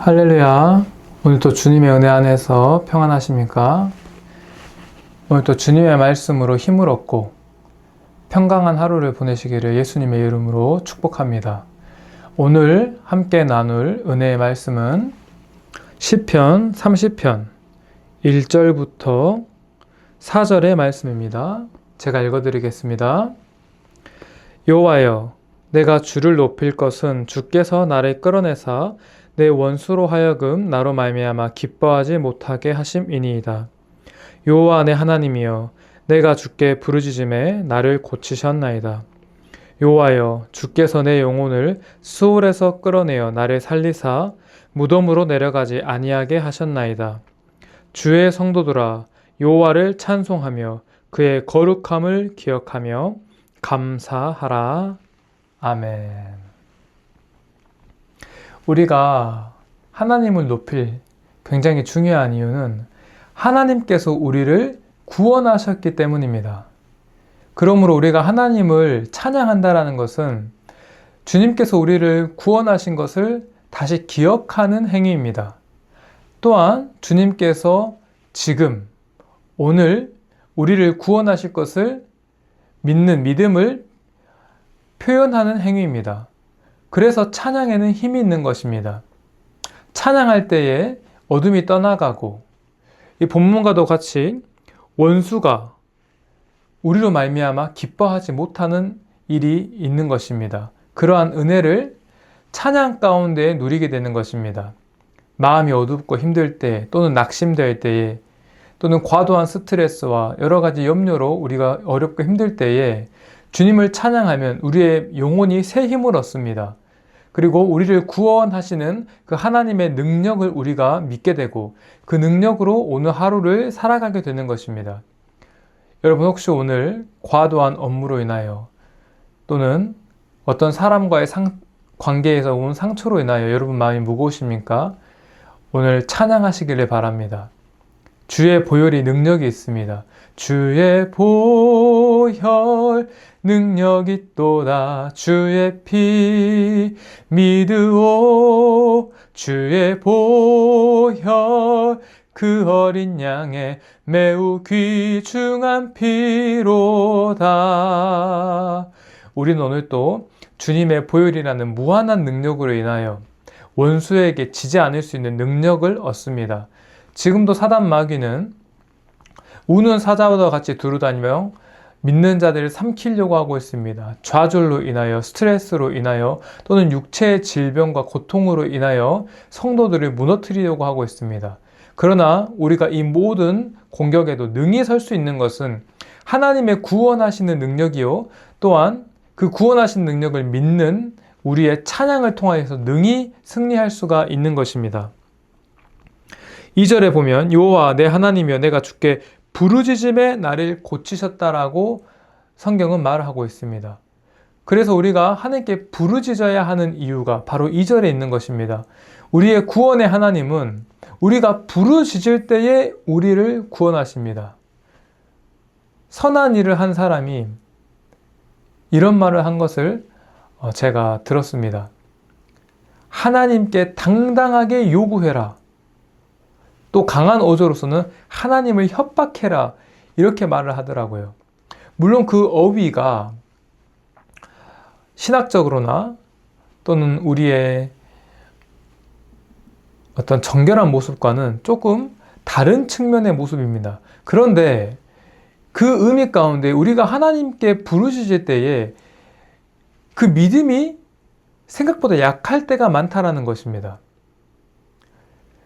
할렐루야. 오늘도 주님의 은혜 안에서 평안하십니까? 오늘도 주님의 말씀으로 힘을 얻고 평강한 하루를 보내시기를 예수님의 이름으로 축복합니다. 오늘 함께 나눌 은혜의 말씀은 시편 30편 1절부터 4절의 말씀입니다. 제가 읽어드리겠습니다. 여호와여, 내가 주를 높일 것은 주께서 나를 끌어내사 내 원수로 하여금 나로 말미암아 기뻐하지 못하게 하심이니이다. 여호와 내 하나님이여, 내가 주께 부르짖음에 나를 고치셨나이다. 여호와여, 주께서 내 영혼을 수올에서 끌어내어 나를 살리사 무덤으로 내려가지 아니하게 하셨나이다. 주의 성도들아, 여호와를 찬송하며 그의 거룩함을 기억하며 감사하라. 아멘. 우리가 하나님을 높일 굉장히 중요한 이유는 하나님께서 우리를 구원하셨기 때문입니다. 그러므로 우리가 하나님을 찬양한다라는 것은 주님께서 우리를 구원하신 것을 다시 기억하는 행위입니다. 또한 주님께서 지금, 오늘 우리를 구원하실 것을 믿는 믿음을 표현하는 행위입니다. 그래서 찬양에는 힘이 있는 것입니다. 찬양할 때에 어둠이 떠나가고 이 본문과도 같이 원수가 우리로 말미암아 기뻐하지 못하는 일이 있는 것입니다. 그러한 은혜를 찬양 가운데 누리게 되는 것입니다. 마음이 어둡고 힘들 때 또는 낙심될 때에 또는 과도한 스트레스와 여러 가지 염려로 우리가 어렵고 힘들 때에 주님을 찬양하면 우리의 영혼이 새 힘을 얻습니다. 그리고 우리를 구원하시는 그 하나님의 능력을 우리가 믿게 되고 그 능력으로 오늘 하루를 살아가게 되는 것입니다. 여러분, 혹시 오늘 과도한 업무로 인하여 또는 어떤 사람과의 관계에서 온 상처로 인하여 여러분 마음이 무거우십니까? 오늘 찬양하시기를 바랍니다. 주의 보혈이 능력이 있습니다. 주의 보혈 능력이 있도다. 주의 피 믿으오. 주의 보혈 그 어린 양의 매우 귀중한 피로다. 우리는 오늘 또 주님의 보혈이라는 무한한 능력으로 인하여 원수에게 지지 않을 수 있는 능력을 얻습니다. 지금도 사단 마귀는 우는 사자와 같이 두루다니며 믿는 자들을 삼키려고 하고 있습니다. 좌절로 인하여, 스트레스로 인하여 또는 육체의 질병과 고통으로 인하여 성도들을 무너뜨리려고 하고 있습니다. 그러나 우리가 이 모든 공격에도 능히 설 수 있는 것은 하나님의 구원하시는 능력이요, 또한 그 구원하신 능력을 믿는 우리의 찬양을 통하여서 능히 승리할 수가 있는 것입니다. 2절에 보면 여호와 내 하나님이여, 내가 주께 부르짖음에 나를 고치셨다라고 성경은 말을 하고 있습니다. 그래서 우리가 하나님께 부르짖어야 하는 이유가 바로 2절에 있는 것입니다. 우리의 구원의 하나님은 우리가 부르짖을 때에 우리를 구원하십니다. 선한 일을 한 사람이 이런 말을 한 것을 제가 들었습니다. 하나님께 당당하게 요구해라. 또 강한 어조로서는 하나님을 협박해라, 이렇게 말을 하더라고요. 물론 그 어휘가 신학적으로나 또는 우리의 어떤 정결한 모습과는 조금 다른 측면의 모습입니다. 그런데 그 의미 가운데 우리가 하나님께 부르짖을 때에 그 믿음이 생각보다 약할 때가 많다라는 것입니다.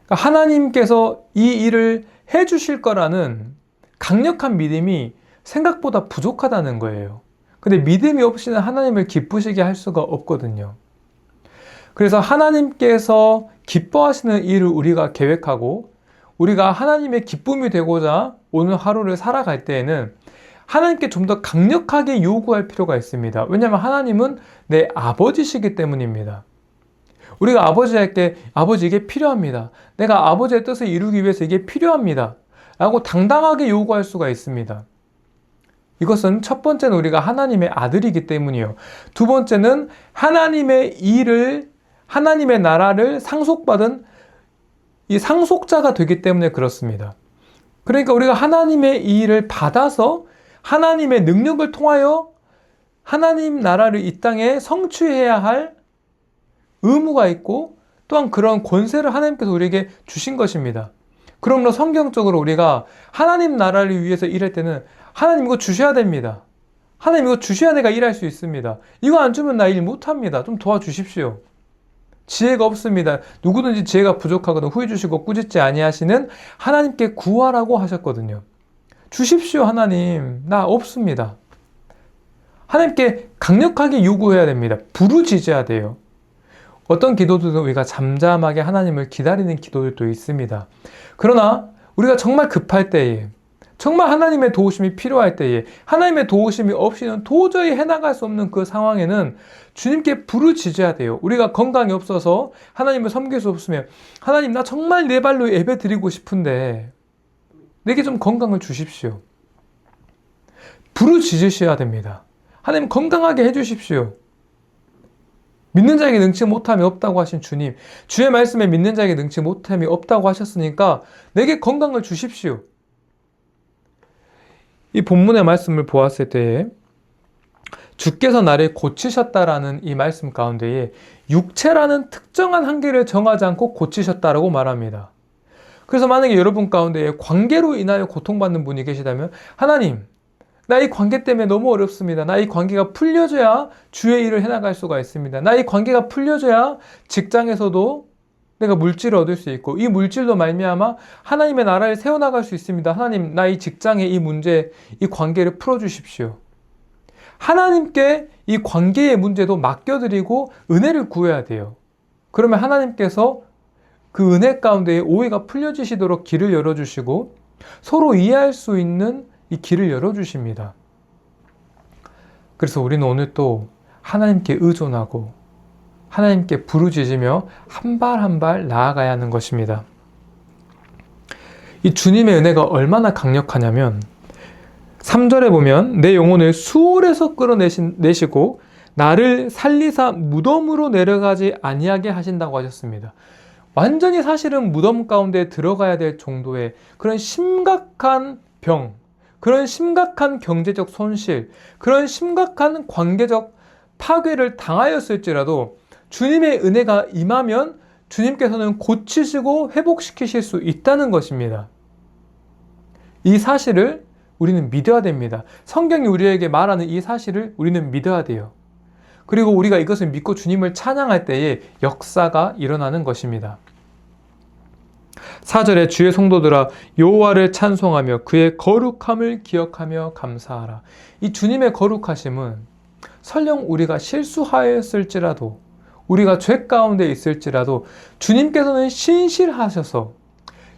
하나님께서 이 일을 해주실 거라는 강력한 믿음이 생각보다 부족하다는 거예요. 근데 믿음이 없이는 하나님을 기쁘시게 할 수가 없거든요. 그래서 하나님께서 기뻐하시는 일을 우리가 계획하고 우리가 하나님의 기쁨이 되고자 오늘 하루를 살아갈 때에는 하나님께 좀 더 강력하게 요구할 필요가 있습니다. 왜냐하면 하나님은 내 아버지시기 때문입니다. 우리가 아버지에게 아버지 이게 필요합니다. 내가 아버지의 뜻을 이루기 위해서 이게 필요합니다. 라고 당당하게 요구할 수가 있습니다. 이것은 첫 번째는 우리가 하나님의 아들이기 때문이요. 두 번째는 하나님의 일을, 하나님의 나라를 상속받은 이 상속자가 되기 때문에 그렇습니다. 그러니까 우리가 하나님의 이 일을 받아서 하나님의 능력을 통하여 하나님 나라를 이 땅에 성취해야 할 의무가 있고 또한 그런 권세를 하나님께서 우리에게 주신 것입니다. 그러므로 성경적으로 우리가 하나님 나라를 위해서 일할 때는 하나님 이거 주셔야 됩니다. 하나님 이거 주셔야 내가 일할 수 있습니다. 이거 안 주면 나 일 못합니다. 좀 도와주십시오. 지혜가 없습니다. 누구든지 지혜가 부족하거든 후히 주시고 꾸짖지 아니하시는 하나님께 구하라고 하셨거든요. 주십시오 하나님. 나 없습니다. 하나님께 강력하게 요구해야 됩니다. 부르짖어야 돼요. 어떤 기도들은 우리가 잠잠하게 하나님을 기다리는 기도들도 있습니다. 그러나 우리가 정말 급할 때에 정말 하나님의 도우심이 필요할 때에 하나님의 도우심이 없이는 도저히 해나갈 수 없는 그 상황에는 주님께 부르짖어야 돼요. 우리가 건강이 없어서 하나님을 섬길 수 없으면 하나님 나 정말 내 발로 예배 드리고 싶은데 내게 좀 건강을 주십시오. 부르짖으셔야 됩니다. 하나님 건강하게 해주십시오. 믿는 자에게 능치 못함이 없다고 하신 주님, 주의 말씀에 믿는 자에게 능치 못함이 없다고 하셨으니까 내게 건강을 주십시오. 이 본문의 말씀을 보았을 때에 주께서 나를 고치셨다라는 이 말씀 가운데에 육체라는 특정한 한계를 정하지 않고 고치셨다라고 말합니다. 그래서 만약에 여러분 가운데 관계로 인하여 고통받는 분이 계시다면 하나님, 나 이 관계 때문에 너무 어렵습니다. 나 이 관계가 풀려져야 주의 일을 해나갈 수가 있습니다. 나 이 관계가 풀려져야 직장에서도 내가 물질을 얻을 수 있고 이 물질로 말미암아 하나님의 나라를 세워나갈 수 있습니다. 하나님, 나 이 직장의 이 문제, 이 관계를 풀어주십시오. 하나님께 이 관계의 문제도 맡겨드리고 은혜를 구해야 돼요. 그러면 하나님께서 그 은혜 가운데 오해가 풀려지시도록 길을 열어주시고 서로 이해할 수 있는 이 길을 열어주십니다. 그래서 우리는 오늘 또 하나님께 의존하고 하나님께 부르짖으며 한 발 한 발 나아가야 하는 것입니다. 이 주님의 은혜가 얼마나 강력하냐면 3절에 보면 내 영혼을 수월에서 끌어내시고 나를 살리사 무덤으로 내려가지 아니하게 하신다고 하셨습니다. 완전히 사실은 무덤 가운데 들어가야 될 정도의 그런 심각한 병, 그런 심각한 경제적 손실, 그런 심각한 관계적 파괴를 당하였을지라도 주님의 은혜가 임하면 주님께서는 고치시고 회복시키실 수 있다는 것입니다. 이 사실을 우리는 믿어야 됩니다. 성경이 우리에게 말하는 이 사실을 우리는 믿어야 돼요. 그리고 우리가 이것을 믿고 주님을 찬양할 때에 역사가 일어나는 것입니다. 4절에 주의 성도들아 여호와를 찬송하며 그의 거룩함을 기억하며 감사하라. 이 주님의 거룩하심은 설령 우리가 실수하였을지라도 우리가 죄 가운데 있을지라도 주님께서는 신실하셔서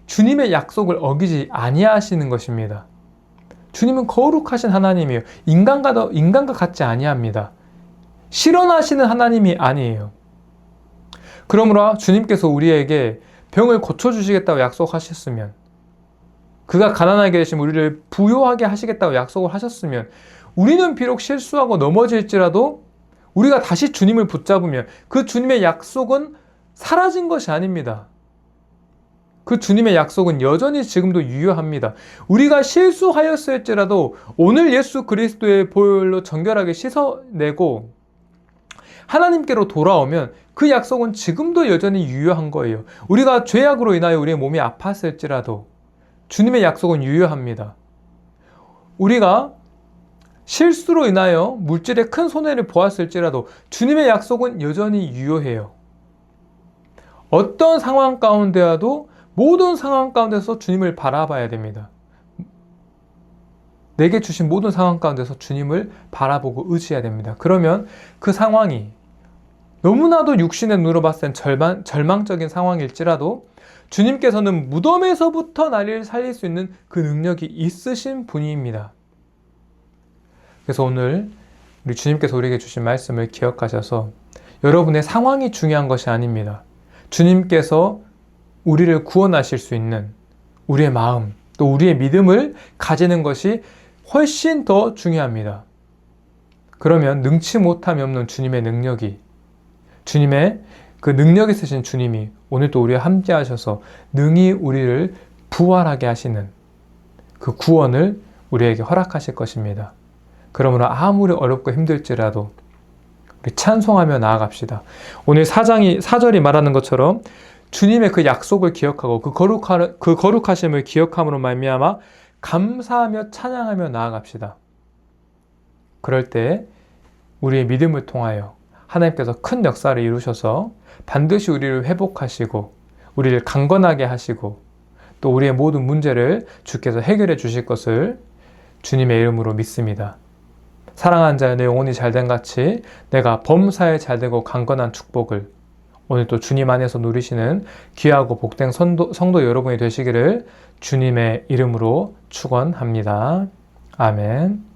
주님의 약속을 어기지 아니하시는 것입니다. 주님은 거룩하신 하나님이에요. 인간과 같지 아니합니다. 실현하시는 하나님이 아니에요. 그러므로 주님께서 우리에게 병을 고쳐주시겠다고 약속하셨으면, 그가 가난하게 되시면 우리를 부요하게 하시겠다고 약속을 하셨으면, 우리는 비록 실수하고 넘어질지라도 우리가 다시 주님을 붙잡으면 그 주님의 약속은 사라진 것이 아닙니다. 그 주님의 약속은 여전히 지금도 유효합니다. 우리가 실수하였을지라도 오늘 예수 그리스도의 보혈로 정결하게 씻어내고 하나님께로 돌아오면 그 약속은 지금도 여전히 유효한 거예요. 우리가 죄악으로 인하여 우리의 몸이 아팠을지라도 주님의 약속은 유효합니다. 우리가 실수로 인하여 물질에 큰 손해를 보았을지라도 주님의 약속은 여전히 유효해요. 어떤 상황 가운데라도 모든 상황 가운데서 주님을 바라봐야 됩니다. 내게 주신 모든 상황 가운데서 주님을 바라보고 의지해야 됩니다. 그러면 그 상황이 너무나도 육신의 눈으로 봤을 땐 절망적인 상황일지라도 주님께서는 무덤에서부터 나를 살릴 수 있는 그 능력이 있으신 분입니다. 그래서 오늘 우리 주님께서 우리에게 주신 말씀을 기억하셔서 여러분의 상황이 중요한 것이 아닙니다. 주님께서 우리를 구원하실 수 있는 우리의 마음, 또 우리의 믿음을 가지는 것이 훨씬 더 중요합니다. 그러면 능치 못함이 없는 주님의 능력이, 주님의 그 능력 있으신 주님이 오늘도 우리와 함께 하셔서 능히 우리를 부활하게 하시는 그 구원을 우리에게 허락하실 것입니다. 그러므로 아무리 어렵고 힘들지라도 우리 찬송하며 나아갑시다. 오늘 4절이 말하는 것처럼 주님의 그 약속을 기억하고 그 거룩하심을 기억함으로 말미암아 감사하며 찬양하며 나아갑시다. 그럴 때 우리의 믿음을 통하여 하나님께서 큰 역사를 이루셔서 반드시 우리를 회복하시고 우리를 강건하게 하시고 또 우리의 모든 문제를 주께서 해결해 주실 것을 주님의 이름으로 믿습니다. 사랑하는 자여 내 영혼이 잘된 같이 내가 범사에 잘되고 강건한 축복을 오늘 또 주님 안에서 누리시는 귀하고 복된 성도 여러분이 되시기를 주님의 이름으로 축원합니다. 아멘.